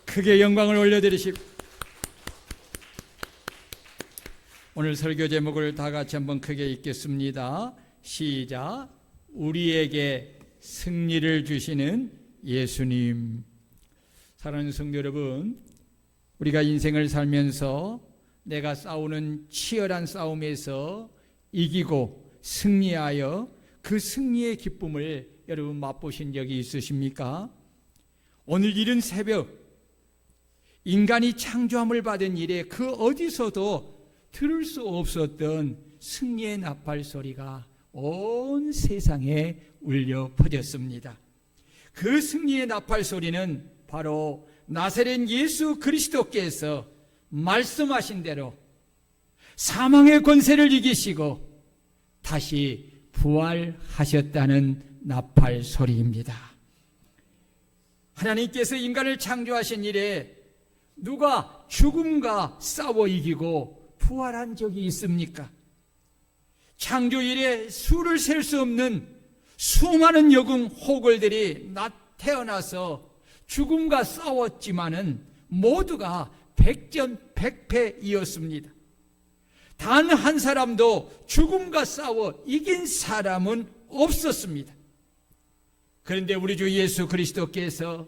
크게 영광을 올려드리십시오. 오늘 설교 제목을 다 같이 한번 크게 읽겠습니다. 시작. 우리에게 승리를 주시는 예수님. 사랑하는 성도 여러분, 우리가 인생을 살면서 내가 싸우는 치열한 싸움에서 이기고 승리하여 그 승리의 기쁨을 여러분 맛보신 적이 있으십니까? 오늘 이른 새벽 인간이 창조함을 받은 이래 그 어디서도 들을 수 없었던 승리의 나팔 소리가 온 세상에 울려 퍼졌습니다. 그 승리의 나팔 소리는 바로 나사렛 예수 그리스도께서 말씀하신 대로 사망의 권세를 이기시고 다시 부활하셨다는 나팔 소리입니다. 하나님께서 인간을 창조하신 이래 누가 죽음과 싸워 이기고 부활한 적이 있습니까? 창조 이래 수를 셀 수 없는 수많은 영웅 호걸들이 태어나서 죽음과 싸웠지만은 모두가 백전백패이었습니다. 단 한 사람도 죽음과 싸워 이긴 사람은 없었습니다. 그런데 우리 주 예수 그리스도께서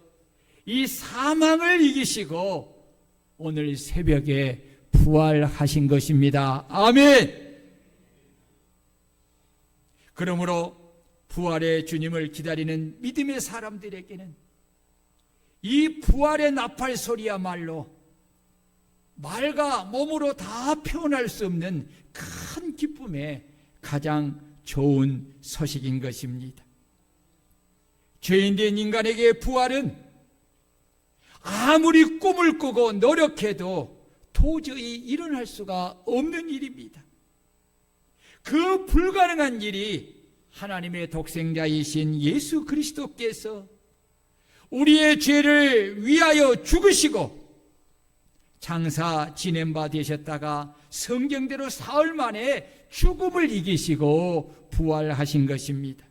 이 사망을 이기시고 오늘 새벽에 부활하신 것입니다. 아멘. 그러므로 부활의 주님을 기다리는 믿음의 사람들에게는 이 부활의 나팔 소리야말로 말과 몸으로 다 표현할 수 없는 큰 기쁨의 가장 좋은 소식인 것입니다. 죄인된 인간에게 부활은 아무리 꿈을 꾸고 노력해도 도저히 일어날 수가 없는 일입니다. 그 불가능한 일이 하나님의 독생자이신 예수 그리스도께서 우리의 죄를 위하여 죽으시고 장사 지낸 바 되셨다가 성경대로 사흘 만에 죽음을 이기시고 부활하신 것입니다.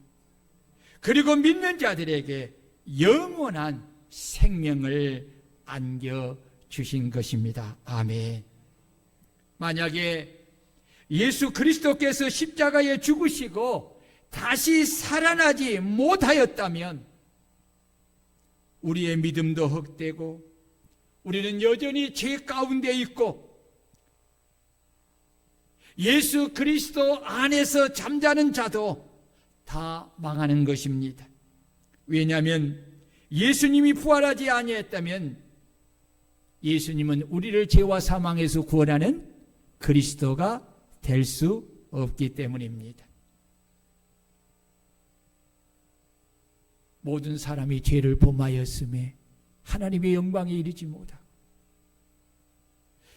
그리고 믿는 자들에게 영원한 생명을 안겨주신 것입니다. 아멘. 만약에 예수 그리스도께서 십자가에 죽으시고 다시 살아나지 못하였다면 우리의 믿음도 헛되고 우리는 여전히 죄 가운데 있고 예수 그리스도 안에서 잠자는 자도 다 망하는 것입니다. 왜냐하면 예수님이 부활하지 아니했다면 예수님은 우리를 죄와 사망에서 구원하는 그리스도가 될 수 없기 때문입니다. 모든 사람이 죄를 범하였음에 하나님의 영광에 이르지 못하고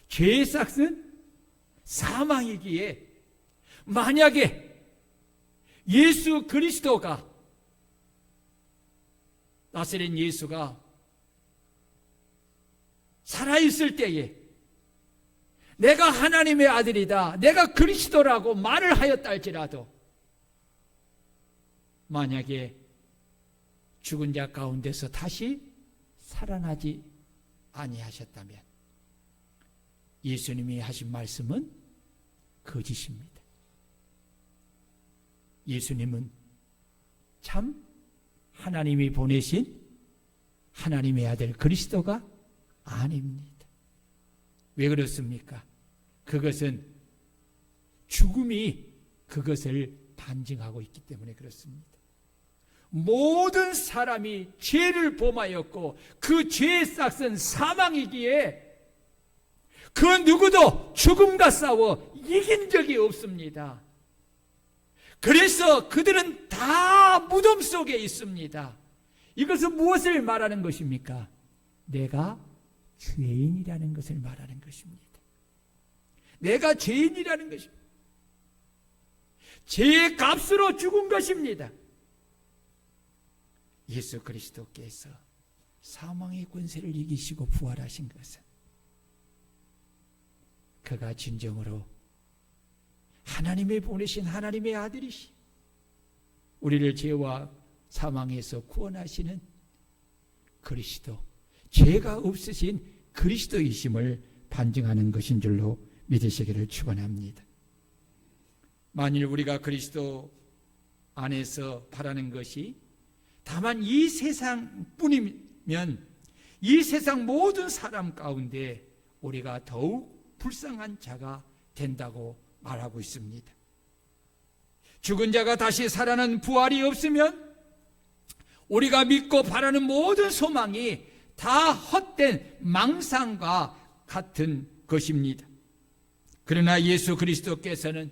죄의 삭은 사망이기에 만약에 예수 그리스도가 나사렛 예수가 살아있을 때에 내가 하나님의 아들이다, 내가 그리스도라고 말을 하였다 할지라도 만약에 죽은 자 가운데서 다시 살아나지 아니하셨다면 예수님이 하신 말씀은 거짓입니다. 예수님은 참 하나님이 보내신 하나님의 아들 그리스도가 아닙니다. 왜 그렇습니까? 그것은 죽음이 그것을 반증하고 있기 때문에 그렇습니다. 모든 사람이 죄를 범하였고 그 죄의 삭은 사망이기에 그 누구도 죽음과 싸워 이긴 적이 없습니다. 그래서 그들은 다 무덤 속에 있습니다. 이것은 무엇을 말하는 것입니까? 내가 죄인이라는 것을 말하는 것입니다. 내가 죄인이라는 것입니다. 죄의 값으로 죽은 것입니다. 예수 그리스도께서 사망의 권세를 이기시고 부활하신 것은 그가 진정으로 하나님의 보내신 하나님의 아들이시 우리를 죄와 사망에서 구원하시는 그리스도, 죄가 없으신 그리스도이심을 반증하는 것인 줄로 믿으시기를 축원합니다. 만일 우리가 그리스도 안에서 바라는 것이 다만 이 세상뿐이면 이 세상 모든 사람 가운데 우리가 더욱 불쌍한 자가 된다고 말하고 있습니다. 죽은 자가 다시 살아나는 부활이 없으면 우리가 믿고 바라는 모든 소망이 다 헛된 망상과 같은 것입니다. 그러나 예수 그리스도께서는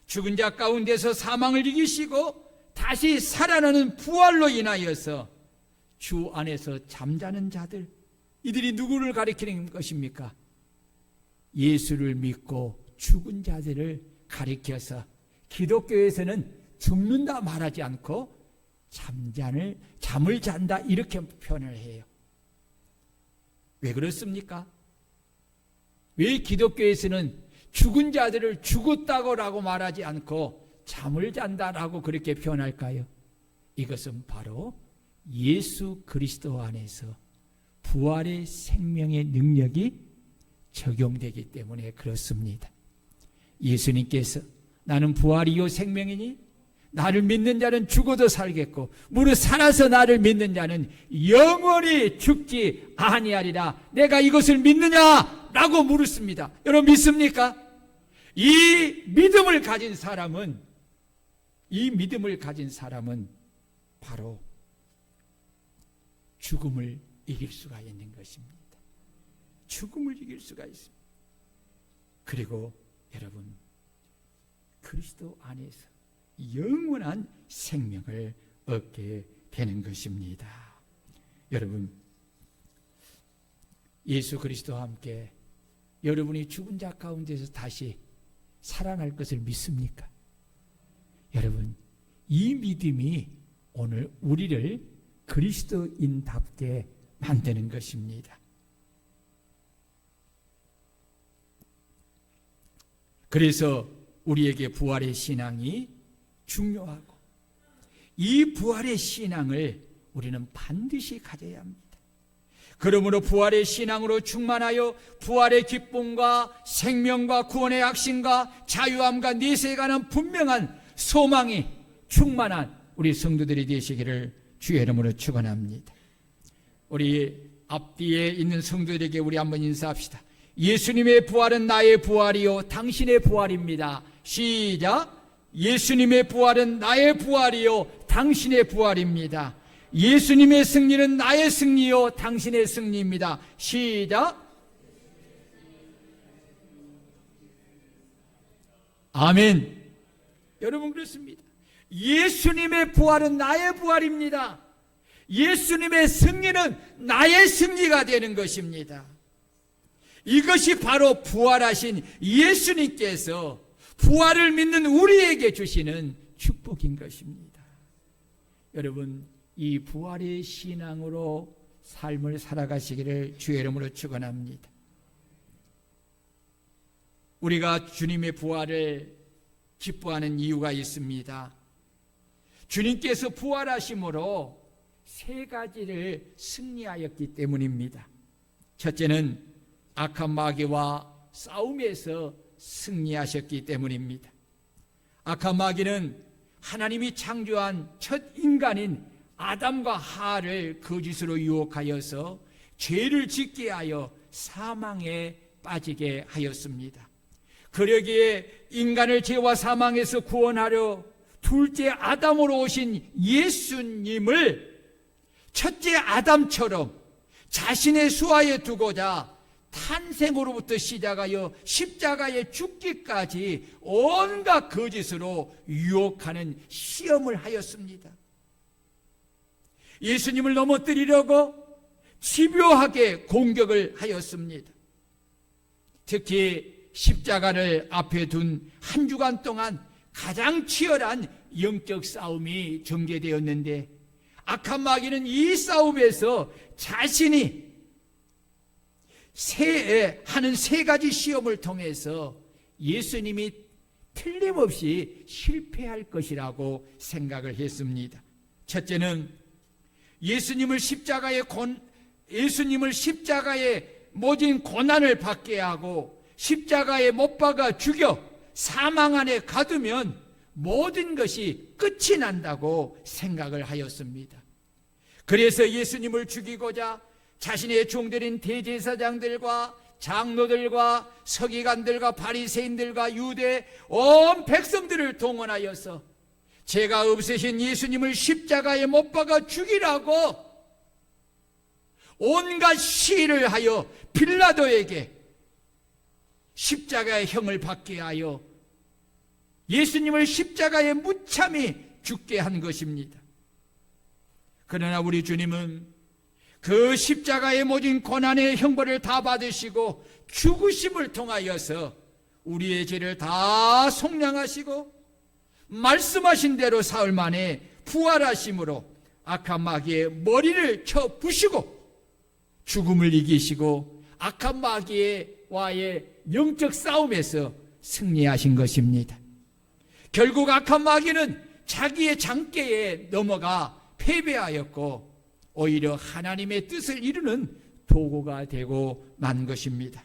죽은 자 가운데서 사망을 이기시고 다시 살아나는 부활로 인하여서 주 안에서 잠자는 자들, 이들이 누구를 가리키는 것입니까? 예수를 믿고 죽은 자들을 가리켜서 기독교에서는 죽는다 말하지 않고 잠을 잔다 이렇게 표현을 해요. 왜 그렇습니까? 왜 기독교에서는 죽은 자들을 죽었다고라고 말하지 않고 잠을 잔다라고 그렇게 표현할까요? 이것은 바로 예수 그리스도 안에서 부활의 생명의 능력이 적용되기 때문에 그렇습니다. 예수님께서 나는 부활이요 생명이니 나를 믿는 자는 죽어도 살겠고 무릇 살아서 나를 믿는 자는 영원히 죽지 아니하리라. 내가 이것을 믿느냐라고 물었습니다. 여러분 믿습니까? 이 믿음을 가진 사람은 바로 죽음을 이길 수가 있는 것입니다. 죽음을 이길 수가 있습니다. 그리고 여러분 그리스도 안에서 영원한 생명을 얻게 되는 것입니다. 여러분 예수 그리스도와 함께 여러분이 죽은 자 가운데서 다시 살아날 것을 믿습니까? 여러분 이 믿음이 오늘 우리를 그리스도인답게 만드는 것입니다. 그래서 우리에게 부활의 신앙이 중요하고 이 부활의 신앙을 우리는 반드시 가져야 합니다. 그러므로 부활의 신앙으로 충만하여 부활의 기쁨과 생명과 구원의 확신과 자유함과 내세에 관한 분명한 소망이 충만한 우리 성도들이 되시기를 주의 이름으로 축원합니다. 우리 앞뒤에 있는 성도들에게 우리 한번 인사합시다. 예수님의 부활은 나의 부활이요 당신의 부활입니다. 시작. 예수님의 부활은 나의 부활이요 당신의 부활입니다. 예수님의 승리는 나의 승리요 당신의 승리입니다. 시작. 아멘. 여러분 그렇습니다. 예수님의 부활은 나의 부활입니다. 예수님의 승리는 나의 승리가 되는 것입니다. 이것이 바로 부활하신 예수님께서 부활을 믿는 우리에게 주시는 축복인 것입니다. 여러분 이 부활의 신앙으로 삶을 살아가시기를 주의 이름으로 축원합니다. 우리가 주님의 부활을 기뻐하는 이유가 있습니다. 주님께서 부활하심으로 세 가지를 승리하였기 때문입니다. 첫째는 악한 마귀와 싸움에서 승리하셨기 때문입니다. 악한 마귀는 하나님이 창조한 첫 인간인 아담과 하와를 거짓으로 유혹하여서 죄를 짓게 하여 사망에 빠지게 하였습니다. 그러기에 인간을 죄와 사망에서 구원하려 둘째 아담으로 오신 예수님을 첫째 아담처럼 자신의 수하에 두고자 탄생으로부터 시작하여 십자가에 죽기까지 온갖 거짓으로 유혹하는 시험을 하였습니다. 예수님을 넘어뜨리려고 집요하게 공격을 하였습니다. 특히 십자가를 앞에 둔 한 주간 동안 가장 치열한 영적 싸움이 전개되었는데 악한 마귀는 이 싸움에서 자신이 하는 세 가지 시험을 통해서 예수님이 틀림없이 실패할 것이라고 생각을 했습니다. 첫째는 예수님을 십자가에 예수님을 십자가에 모진 고난을 받게 하고 십자가에 못 박아 죽여 사망 안에 가두면 모든 것이 끝이 난다고 생각을 하였습니다. 그래서 예수님을 죽이고자 자신의 종들인 대제사장들과 장로들과 서기관들과 바리새인들과 유대 온 백성들을 동원하여서 죄가 없으신 예수님을 십자가에 못 박아 죽이라고 온갖 시위를 하여 빌라도에게 십자가의 형을 받게 하여 예수님을 십자가에 무참히 죽게 한 것입니다. 그러나 우리 주님은 그 십자가의 모든 고난의 형벌을 다 받으시고 죽으심을 통하여서 우리의 죄를 다 속량하시고 말씀하신 대로 사흘 만에 부활하심으로 악한 마귀의 머리를 쳐 부시고 죽음을 이기시고 악한 마귀와의 영적 싸움에서 승리하신 것입니다. 결국 악한 마귀는 자기의 장깨에 넘어가 패배하였고 오히려 하나님의 뜻을 이루는 도구가 되고 만 것입니다.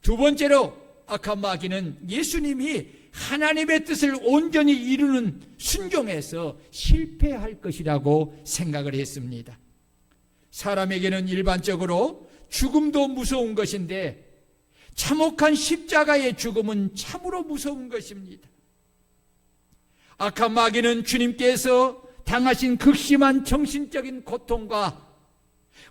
두 번째로 악한 마귀는 예수님이 하나님의 뜻을 온전히 이루는 순종에서 실패할 것이라고 생각을 했습니다. 사람에게는 일반적으로 죽음도 무서운 것인데 참혹한 십자가의 죽음은 참으로 무서운 것입니다. 악한 마귀는 주님께서 당하신 극심한 정신적인 고통과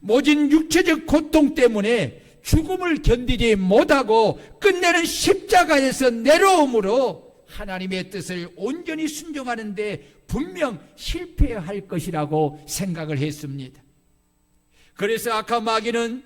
모진 육체적 고통 때문에 죽음을 견디지 못하고 끝내는 십자가에서 내려옴으로 하나님의 뜻을 온전히 순종하는데 분명 실패할 것이라고 생각을 했습니다. 그래서 악한 마귀는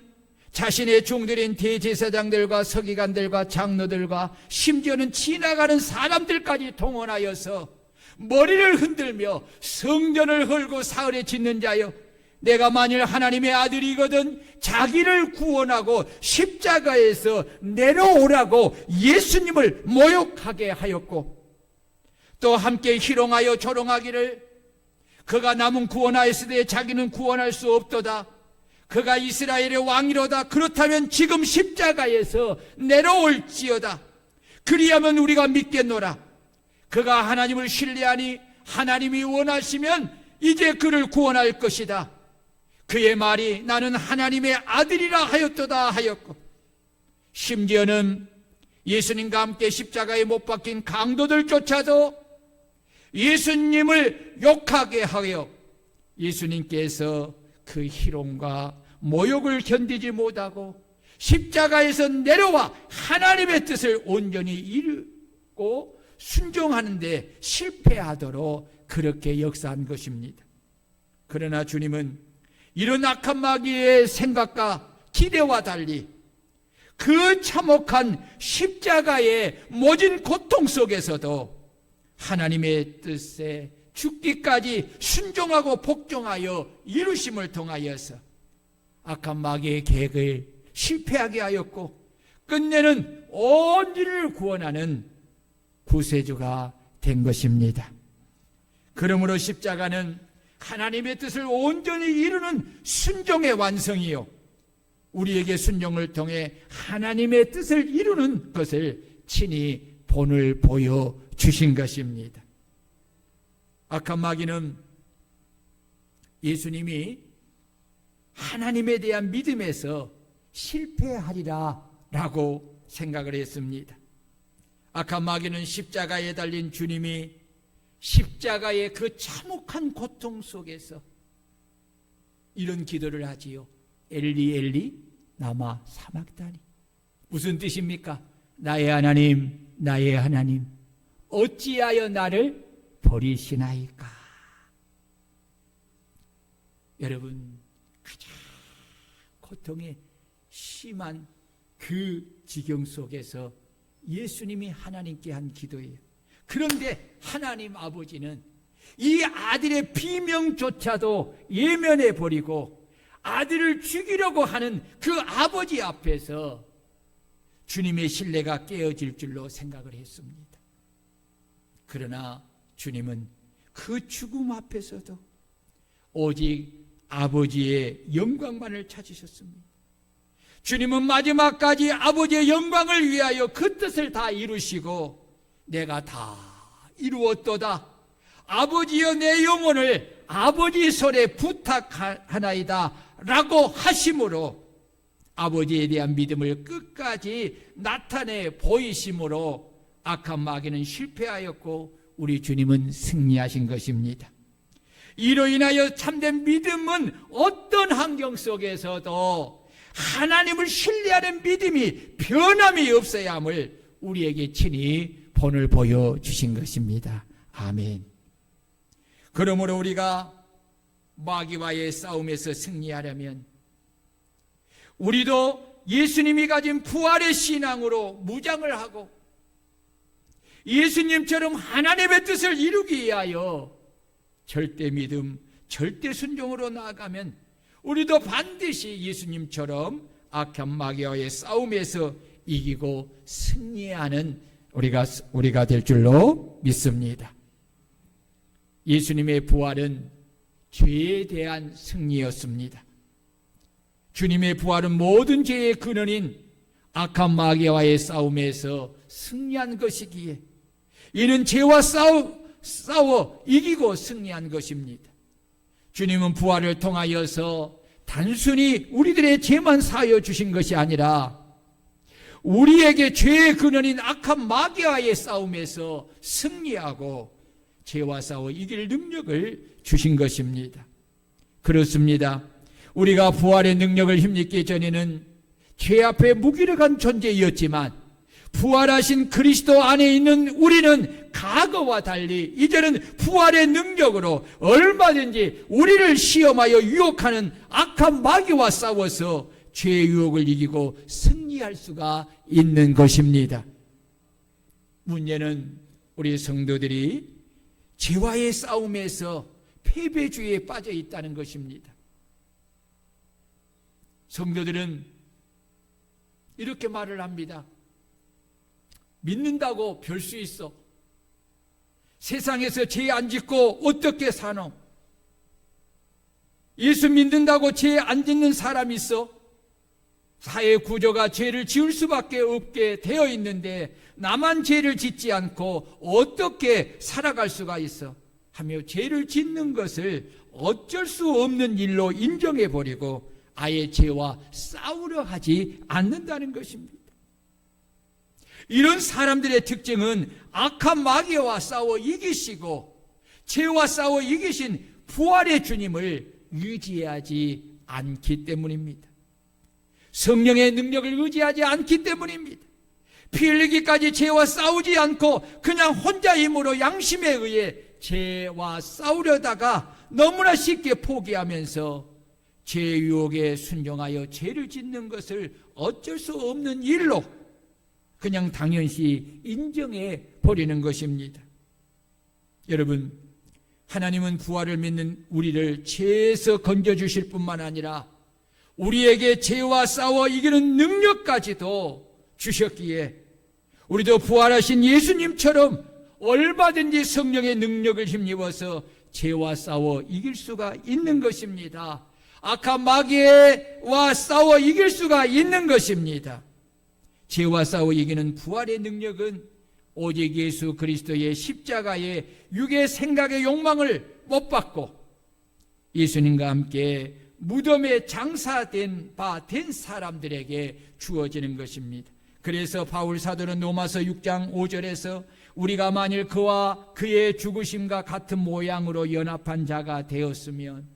자신의 종들인 대제사장들과 서기관들과 장로들과 심지어는 지나가는 사람들까지 동원하여서 머리를 흔들며 성전을 헐고 사흘에 짓는 자여, 내가 만일 하나님의 아들이거든 자기를 구원하고 십자가에서 내려오라고 예수님을 모욕하게 하였고, 또 함께 희롱하여 조롱하기를 그가 남은 구원하였으되 자기는 구원할 수 없도다. 그가 이스라엘의 왕이로다. 그렇다면 지금 십자가에서 내려올지어다. 그리하면 우리가 믿겠노라. 그가 하나님을 신뢰하니 하나님이 원하시면 이제 그를 구원할 것이다. 그의 말이 나는 하나님의 아들이라 하였도다 하였고, 심지어는 예수님과 함께 십자가에 못 박힌 강도들조차도 예수님을 욕하게 하여 예수님께서 그 희롱과 모욕을 견디지 못하고 십자가에서 내려와 하나님의 뜻을 온전히 이루고 순종하는데 실패하도록 그렇게 역사한 것입니다. 그러나 주님은 이런 악한 마귀의 생각과 기대와 달리 그 참혹한 십자가의 모진 고통 속에서도 하나님의 뜻에 죽기까지 순종하고 복종하여 이루심을 통하여서 악한 마귀의 계획을 실패하게 하였고 끝내는 온 인류를 구원하는 구세주가 된 것입니다. 그러므로 십자가는 하나님의 뜻을 온전히 이루는 순종의 완성이요, 우리에게 순종을 통해 하나님의 뜻을 이루는 것을 친히 본을 보여주신 것입니다. 악한 마귀는 예수님이 하나님에 대한 믿음에서 실패하리라 라고 생각을 했습니다. 악한 마귀는 십자가에 달린 주님이 십자가의 그 참혹한 고통 속에서 이런 기도를 하지요. 엘리 엘리 라마 사박다니. 무슨 뜻입니까? 나의 하나님, 나의 하나님, 어찌하여 나를 버리시나이까. 여러분, 가장 고통의 심한 그 지경 속에서 예수님이 하나님께 한 기도예요. 그런데 하나님 아버지는 이 아들의 비명조차도 예면해 버리고 아들을 죽이려고 하는 그 아버지 앞에서 주님의 신뢰가 깨어질 줄로 생각을 했습니다. 그러나 주님은 그 죽음 앞에서도 오직 아버지의 영광만을 찾으셨습니다. 주님은 마지막까지 아버지의 영광을 위하여 그 뜻을 다 이루시고 내가 다 이루었도다. 아버지여 내 영혼을 아버지 손에 부탁하나이다 라고 하심으로 아버지에 대한 믿음을 끝까지 나타내 보이심으로 악한 마귀는 실패하였고 우리 주님은 승리하신 것입니다. 이로 인하여 참된 믿음은 어떤 환경 속에서도 하나님을 신뢰하는 믿음이 변함이 없어야 함을 우리에게 친히 본을 보여주신 것입니다. 아멘. 그러므로 우리가 마귀와의 싸움에서 승리하려면 우리도 예수님이 가진 부활의 신앙으로 무장을 하고 예수님처럼 하나님의 뜻을 이루기 위하여 절대 믿음, 절대 순종으로 나아가면 우리도 반드시 예수님처럼 악한 마귀와의 싸움에서 이기고 승리하는 우리가 될 줄로 믿습니다. 예수님의 부활은 죄에 대한 승리였습니다. 주님의 부활은 모든 죄의 근원인 악한 마귀와의 싸움에서 승리한 것이기에 이는 죄와 싸워 이기고 승리한 것입니다. 주님은 부활을 통하여서 단순히 우리들의 죄만 사하여 주신 것이 아니라 우리에게 죄의 근원인 악한 마귀와의 싸움에서 승리하고 죄와 싸워 이길 능력을 주신 것입니다. 그렇습니다. 우리가 부활의 능력을 힘입기 전에는 죄 앞에 무기력한 존재였지만 부활하신 그리스도 안에 있는 우리는 과거와 달리 이제는 부활의 능력으로 얼마든지 우리를 시험하여 유혹하는 악한 마귀와 싸워서 죄의 유혹을 이기고 승리할 수가 있는 것입니다. 문제는 우리 성도들이 죄와의 싸움에서 패배주의에 빠져 있다는 것입니다. 성도들은 이렇게 말을 합니다. 믿는다고 별 수 있어. 세상에서 죄 안 짓고 어떻게 사노? 예수 믿는다고 죄 안 짓는 사람이 있어? 사회 구조가 죄를 지을 수밖에 없게 되어 있는데 나만 죄를 짓지 않고 어떻게 살아갈 수가 있어? 하며 죄를 짓는 것을 어쩔 수 없는 일로 인정해버리고 아예 죄와 싸우려 하지 않는다는 것입니다. 이런 사람들의 특징은 악한 마귀와 싸워 이기시고 죄와 싸워 이기신 부활의 주님을 의지하지 않기 때문입니다. 성령의 능력을 의지하지 않기 때문입니다. 피 흘리기까지 죄와 싸우지 않고 그냥 혼자 힘으로 양심에 의해 죄와 싸우려다가 너무나 쉽게 포기하면서 죄의 유혹에 순종하여 죄를 짓는 것을 어쩔 수 없는 일로 그냥 당연시 인정해 버리는 것입니다. 여러분, 하나님은 부활을 믿는 우리를 죄에서 건져주실 뿐만 아니라 우리에게 죄와 싸워 이기는 능력까지도 주셨기에 우리도 부활하신 예수님처럼 얼마든지 성령의 능력을 힘입어서 죄와 싸워 이길 수가 있는 것입니다. 악한 마귀와 싸워 이길 수가 있는 것입니다. 죄와 싸워 이기는 부활의 능력은 오직 예수 그리스도의 십자가의 육의 생각의 욕망을 못 받고 예수님과 함께 무덤에 장사된 바 된 사람들에게 주어지는 것입니다. 그래서 바울 사도는 로마서 6장 5절에서 우리가 만일 그와 그의 죽으심과 같은 모양으로 연합한 자가 되었으면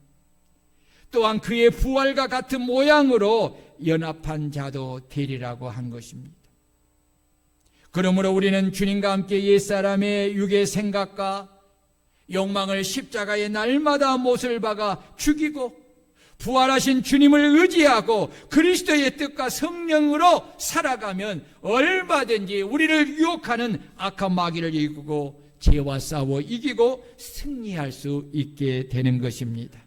또한 그의 부활과 같은 모양으로 연합한 자도 되리라고 한 것입니다. 그러므로 우리는 주님과 함께 옛사람의 육의 생각과 욕망을 십자가에 날마다 못을 박아 죽이고 부활하신 주님을 의지하고 그리스도의 뜻과 성령으로 살아가면 얼마든지 우리를 유혹하는 악한 마귀를 이기고 죄와 싸워 이기고 승리할 수 있게 되는 것입니다.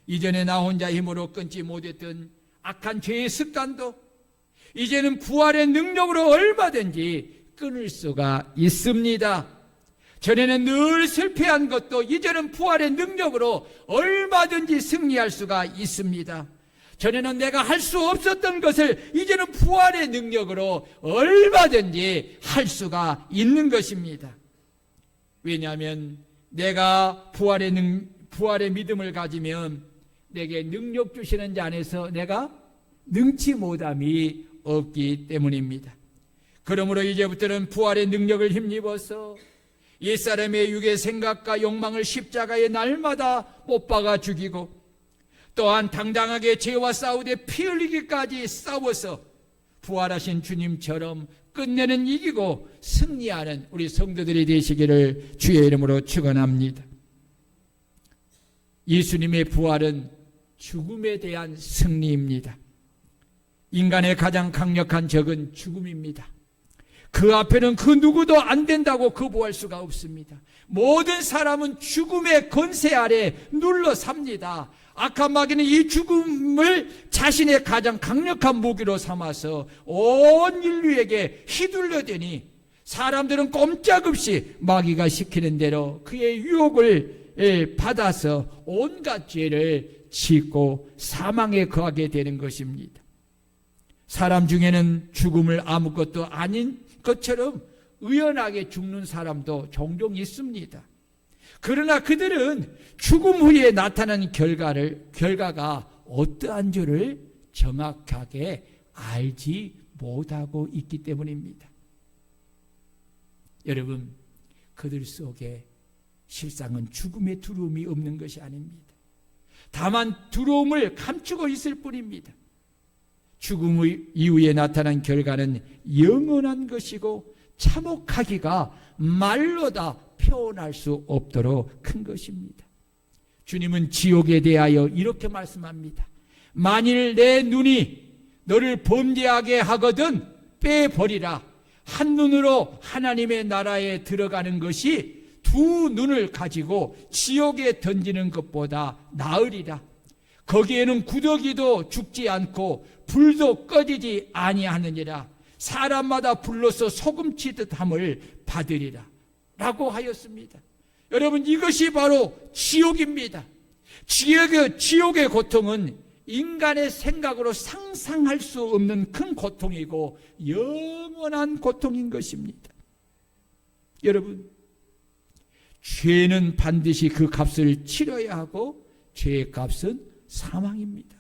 이전에 나 혼자 힘으로 끊지 못했던 악한 죄의 습관도 이제는 부활의 능력으로 얼마든지 끊을 수가 있습니다. 전에는 늘 실패한 것도 이제는 부활의 능력으로 얼마든지 승리할 수가 있습니다. 전에는 내가 할 수 없었던 것을 이제는 부활의 능력으로 얼마든지 할 수가 있는 것입니다. 왜냐하면 내가 부활의 믿음을 가지면 내게 능력 주시는 자 안에서 내가 능치 못함이 없기 때문입니다. 그러므로 이제부터는 부활의 능력을 힘입어서 옛사람의 육의 생각과 욕망을 십자가에 날마다 못 박아 죽이고 또한 당당하게 죄와 싸우되 피 흘리기까지 싸워서 부활하신 주님처럼 끝내는 이기고 승리하는 우리 성도들이 되시기를 주의 이름으로 축원합니다. 예수님의 부활은 죽음에 대한 승리입니다. 인간의 가장 강력한 적은 죽음입니다. 그 앞에는 그 누구도 안 된다고 거부할 수가 없습니다. 모든 사람은 죽음의 권세 아래 눌러 삽니다. 악한 마귀는 이 죽음을 자신의 가장 강력한 무기로 삼아서 온 인류에게 휘둘러대니 사람들은 꼼짝없이 마귀가 시키는 대로 그의 유혹을 받아서 온갖 죄를 짓고 사망에 거하게 되는 것입니다. 사람 중에는 죽음을 아무것도 아닌 것처럼 의연하게 죽는 사람도 종종 있습니다. 그러나 그들은 죽음 후에 나타나는 결과가 어떠한 줄을 정확하게 알지 못하고 있기 때문입니다. 여러분, 그들 속에 실상은 죽음의 두려움이 없는 것이 아닙니다. 다만 두려움을 감추고 있을 뿐입니다. 죽음 이후에 나타난 결과는 영원한 것이고 참혹하기가 말로 다 표현할 수 없도록 큰 것입니다. 주님은 지옥에 대하여 이렇게 말씀합니다. 만일 내 눈이 너를 범죄하게 하거든 빼버리라. 한 눈으로 하나님의 나라에 들어가는 것이 두 눈을 가지고 지옥에 던지는 것보다 나으리라. 거기에는 구더기도 죽지 않고 불도 꺼지지 아니하느니라. 사람마다 불로서 소금치듯 함을 받으리라 라고 하였습니다. 여러분, 이것이 바로 지옥입니다. 지옥의 고통은 인간의 생각으로 상상할 수 없는 큰 고통이고 영원한 고통인 것입니다. 여러분, 죄는 반드시 그 값을 치러야 하고 죄의 값은 사망입니다.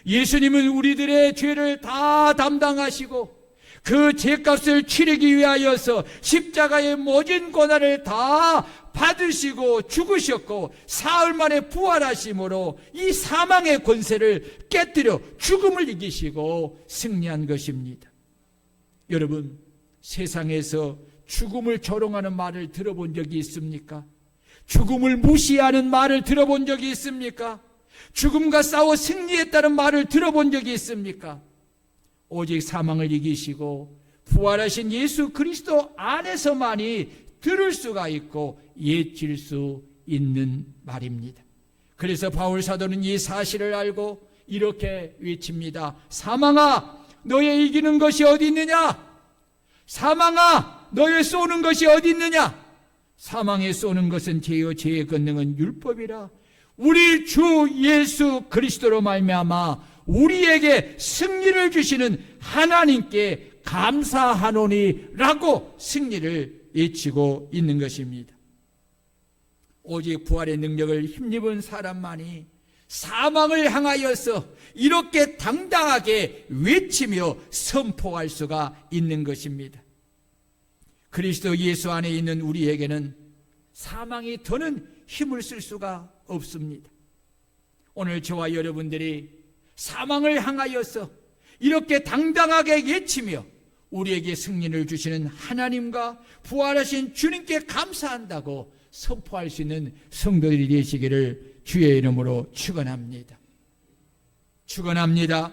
예수님은 우리들의 죄를 다 담당하시고 그 죄값을 치르기 위하여서 십자가의 모진 고난을 다 받으시고 죽으셨고 사흘 만에 부활하심으로 이 사망의 권세를 깨뜨려 죽음을 이기시고 승리한 것입니다. 여러분, 세상에서 죽음을 조롱하는 말을 들어본 적이 있습니까? 죽음을 무시하는 말을 들어본 적이 있습니까? 죽음과 싸워 승리했다는 말을 들어본 적이 있습니까? 오직 사망을 이기시고 부활하신 예수 그리스도 안에서만이 들을 수가 있고 예칠 수 있는 말입니다. 그래서 바울 사도는 이 사실을 알고 이렇게 외칩니다. 사망아, 너의 이기는 것이 어디 있느냐? 사망아, 너의 쏘는 것이 어디 있느냐? 사망에 쏘는 것은 죄요 죄의 권능은 율법이라. 우리 주 예수 그리스도로 말미암아 우리에게 승리를 주시는 하나님께 감사하노니라고 승리를 외치고 있는 것입니다. 오직 부활의 능력을 힘입은 사람만이 사망을 향하여서 이렇게 당당하게 외치며 선포할 수가 있는 것입니다. 그리스도 예수 안에 있는 우리에게는 사망이 더는 힘을 쓸 수가 없습니다. 오늘 저와 여러분들이 사망을 향하여서 이렇게 당당하게 외치며 우리에게 승리를 주시는 하나님과 부활하신 주님께 감사한다고 선포할 수 있는 성도들이 되시기를 주의 이름으로 축원합니다. 축원합니다.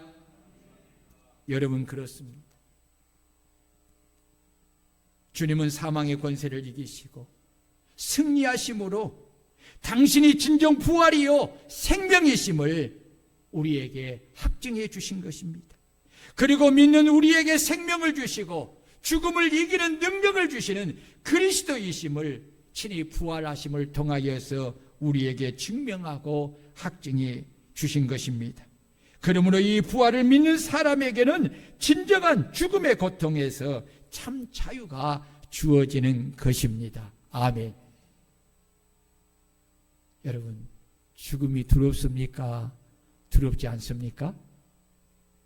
여러분, 그렇습니다. 주님은 사망의 권세를 이기시고 승리하심으로 당신이 진정 부활이요 생명이심을 우리에게 확증해 주신 것입니다. 그리고 믿는 우리에게 생명을 주시고 죽음을 이기는 능력을 주시는 그리스도이심을 친히 부활하심을 통하여서 우리에게 증명하고 확증해 주신 것입니다. 그러므로 이 부활을 믿는 사람에게는 진정한 죽음의 고통에서 참 자유가 주어지는 것입니다. 아멘. 여러분, 죽음이 두렵습니까? 두렵지 않습니까?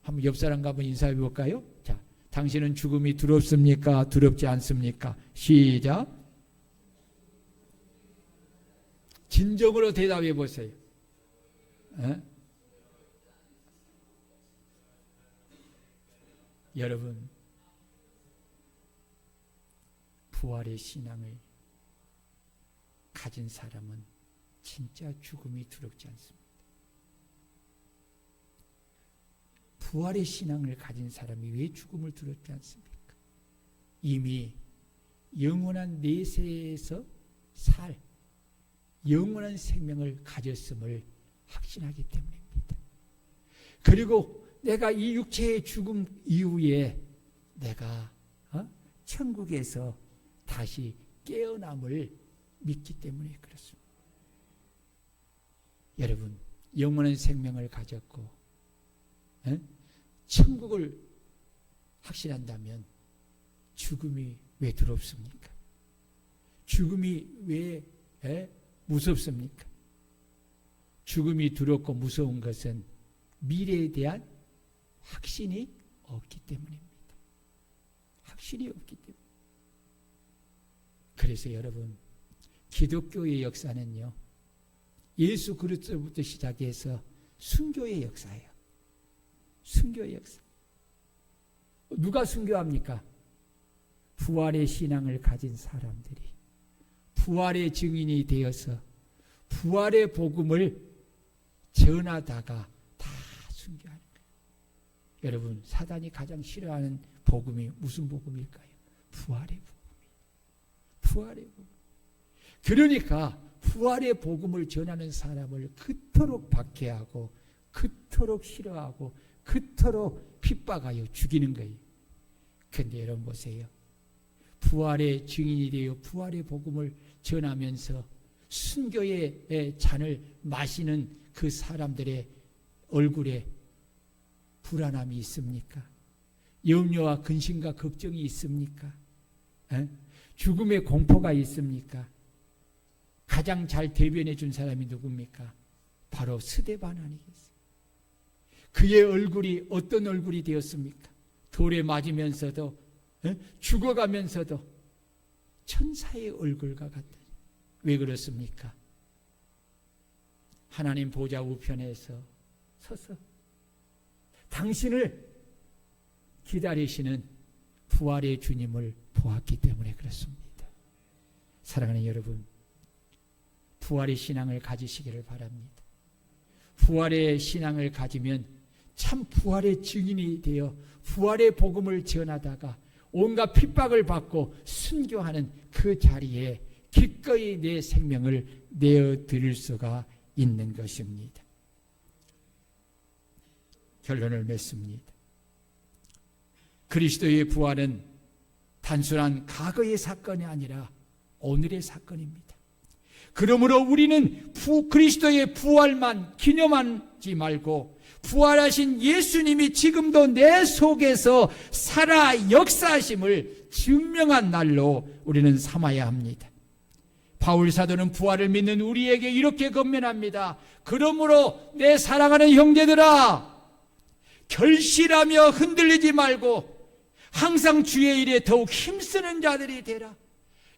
한번 옆 사람과 한번 인사해 볼까요? 자, 당신은 죽음이 두렵습니까? 두렵지 않습니까? 시작. 진정으로 대답해 보세요. 에? 여러분, 부활의 신앙을 가진 사람은 진짜 죽음이 두렵지 않습니다. 부활의 신앙을 가진 사람이 왜 죽음을 두렵지 않습니까? 이미 영원한 내세에서 살 영원한 생명을 가졌음을 확신하기 때문입니다. 그리고 내가 이 육체의 죽음 이후에 내가 천국에서 다시 깨어남을 믿기 때문에 그렇습니다. 여러분, 영원한 생명을 가졌고 천국을 확신한다면 죽음이 왜 두렵습니까? 죽음이 왜 무섭습니까? 죽음이 두렵고 무서운 것은 미래에 대한 확신이 없기 때문입니다. 확신이 없기 때문에. 그래서 여러분, 기독교의 역사는요, 예수 그리스도부터 시작해서 순교의 역사예요. 순교의 역사. 누가 순교합니까? 부활의 신앙을 가진 사람들이 부활의 증인이 되어서 부활의 복음을 전하다가 다 순교하는 거예요. 여러분, 사단이 가장 싫어하는 복음이 무슨 복음일까요? 부활의 복음이에요. 부활의 복음. 그러니까 부활의 복음을 전하는 사람을 그토록 박해하고 그토록 싫어하고 그토록 핍박하여 죽이는 거예요. 그런데 여러분 보세요. 부활의 증인이 되어 부활의 복음을 전하면서 순교의 잔을 마시는 그 사람들의 얼굴에 불안함이 있습니까? 염려와 근심과 걱정이 있습니까? 죽음의 공포가 있습니까? 가장 잘 대변해 준 사람이 누굽니까? 바로 스데반 아니겠어요? 그의 얼굴이 어떤 얼굴이 되었습니까? 돌에 맞으면서도 죽어가면서도 천사의 얼굴과 같다. 왜 그렇습니까? 하나님 보좌 우편에서 서서 당신을 기다리시는 부활의 주님을 보았기 때문에 그렇습니다. 사랑하는 여러분, 부활의 신앙을 가지시기를 바랍니다. 부활의 신앙을 가지면 참 부활의 증인이 되어 부활의 복음을 전하다가 온갖 핍박을 받고 순교하는 그 자리에 기꺼이 내 생명을 내어드릴 수가 있는 것입니다. 결론을 맺습니다. 그리스도의 부활은 단순한 과거의 사건이 아니라 오늘의 사건입니다. 그러므로 우리는 그리스도의 부활만 기념하지 말고 부활하신 예수님이 지금도 내 속에서 살아 역사하심을 증명한 날로 우리는 삼아야 합니다. 바울 사도는 부활을 믿는 우리에게 이렇게 권면합니다. 그러므로 내 사랑하는 형제들아, 결실하며 흔들리지 말고 항상 주의 일에 더욱 힘쓰는 자들이 되라.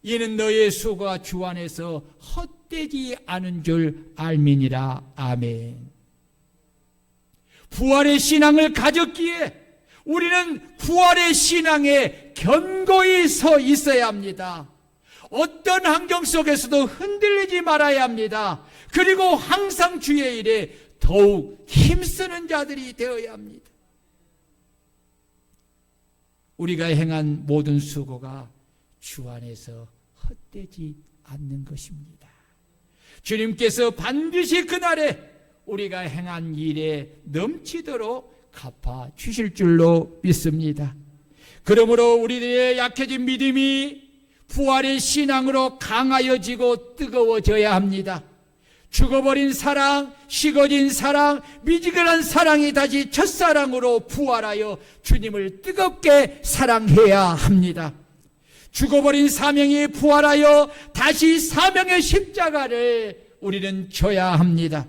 이는 너의 수고가 주 안에서 헛되지 않은 줄 알미니라. 아멘. 부활의 신앙을 가졌기에 우리는 부활의 신앙에 견고히 서 있어야 합니다. 어떤 환경 속에서도 흔들리지 말아야 합니다. 그리고 항상 주의 일에 더욱 힘쓰는 자들이 되어야 합니다. 우리가 행한 모든 수고가 주 안에서 헛되지 않는 것입니다. 주님께서 반드시 그날에 우리가 행한 일에 넘치도록 갚아 주실 줄로 믿습니다. 그러므로 우리들의 약해진 믿음이 부활의 신앙으로 강하여지고 뜨거워져야 합니다. 죽어버린 사랑, 식어진 사랑, 미지근한 사랑이 다시 첫사랑으로 부활하여 주님을 뜨겁게 사랑해야 합니다. 죽어버린 사명이 부활하여 다시 사명의 십자가를 우리는 져야 합니다.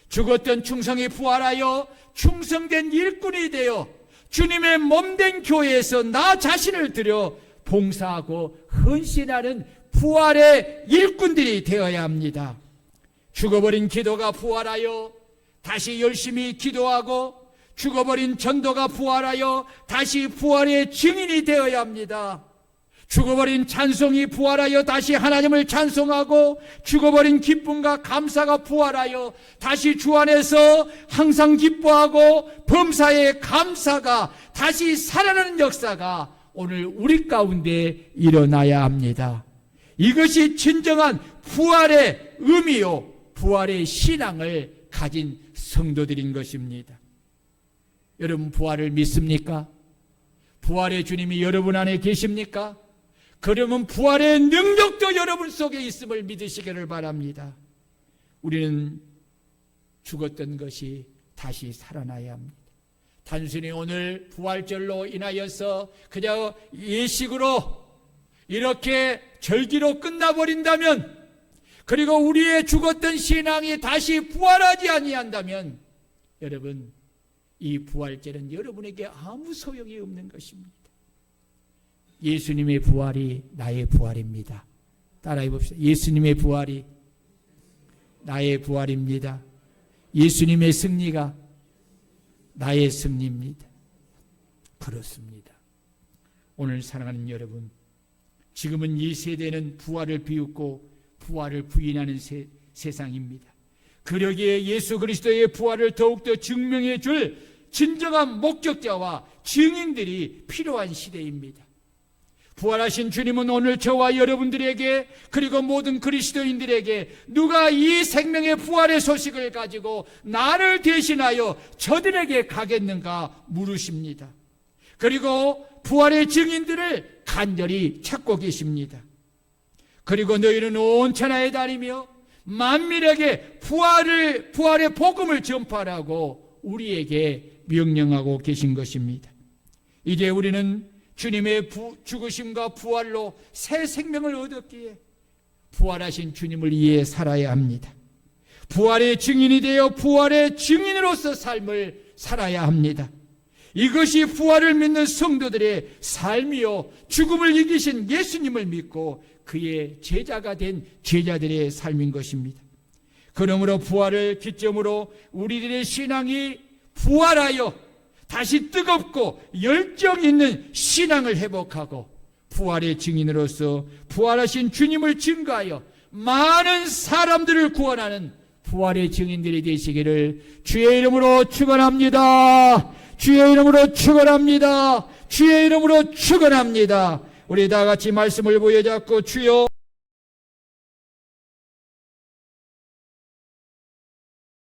죽었던 충성이 부활하여 충성된 일꾼이 되어 주님의 몸된 교회에서 나 자신을 들여 봉사하고 헌신하는 부활의 일꾼들이 되어야 합니다. 죽어버린 기도가 부활하여 다시 열심히 기도하고 죽어버린 전도가 부활하여 다시 부활의 증인이 되어야 합니다. 죽어버린 찬송이 부활하여 다시 하나님을 찬송하고 죽어버린 기쁨과 감사가 부활하여 다시 주 안에서 항상 기뻐하고 범사의 감사가 다시 살아나는 역사가 오늘 우리 가운데 일어나야 합니다. 이것이 진정한 부활의 의미요 부활의 신앙을 가진 성도들인 것입니다. 여러분 부활을 믿습니까? 부활의 주님이 여러분 안에 계십니까? 그러면 부활의 능력도 여러분 속에 있음을 믿으시기를 바랍니다. 우리는 죽었던 것이 다시 살아나야 합니다. 단순히 오늘 부활절로 인하여서 그냥 예식으로 이렇게 절기로 끝나버린다면, 그리고 우리의 죽었던 신앙이 다시 부활하지 아니한다면 여러분 이 부활절은 여러분에게 아무 소용이 없는 것입니다. 예수님의 부활이 나의 부활입니다. 따라해 봅시다. 예수님의 부활이 나의 부활입니다. 예수님의 승리가 나의 승리입니다. 그렇습니다. 오늘 사랑하는 여러분, 지금은 이 세대는 부활을 비웃고 부활을 부인하는 세상입니다. 그러기에 예수 그리스도의 부활을 더욱더 증명해 줄 진정한 목격자와 증인들이 필요한 시대입니다. 부활하신 주님은 오늘 저와 여러분들에게, 그리고 모든 그리스도인들에게 누가 이 생명의 부활의 소식을 가지고 나를 대신하여 저들에게 가겠는가 물으십니다. 그리고 부활의 증인들을 간절히 찾고 계십니다. 그리고 너희는 온 천하에 다니며 만민에게 부활의 복음을 전파하라고 우리에게 명령하고 계신 것입니다. 이제 우리는 주님의 죽으심과 부활로 새 생명을 얻었기에 부활하신 주님을 위해 살아야 합니다. 부활의 증인이 되어 부활의 증인으로서 삶을 살아야 합니다. 이것이 부활을 믿는 성도들의 삶이요 죽음을 이기신 예수님을 믿고 그의 제자가 된 제자들의 삶인 것입니다. 그러므로 부활을 기점으로 우리들의 신앙이 부활하여 다시 뜨겁고 열정 있는 신앙을 회복하고 부활의 증인으로서 부활하신 주님을 증거하여 많은 사람들을 구원하는 부활의 증인들이 되시기를 주의 이름으로 축원합니다. 주의 이름으로 축원합니다. 주의 이름으로 축원합니다. 우리 다 같이 말씀을 보여잡고 주여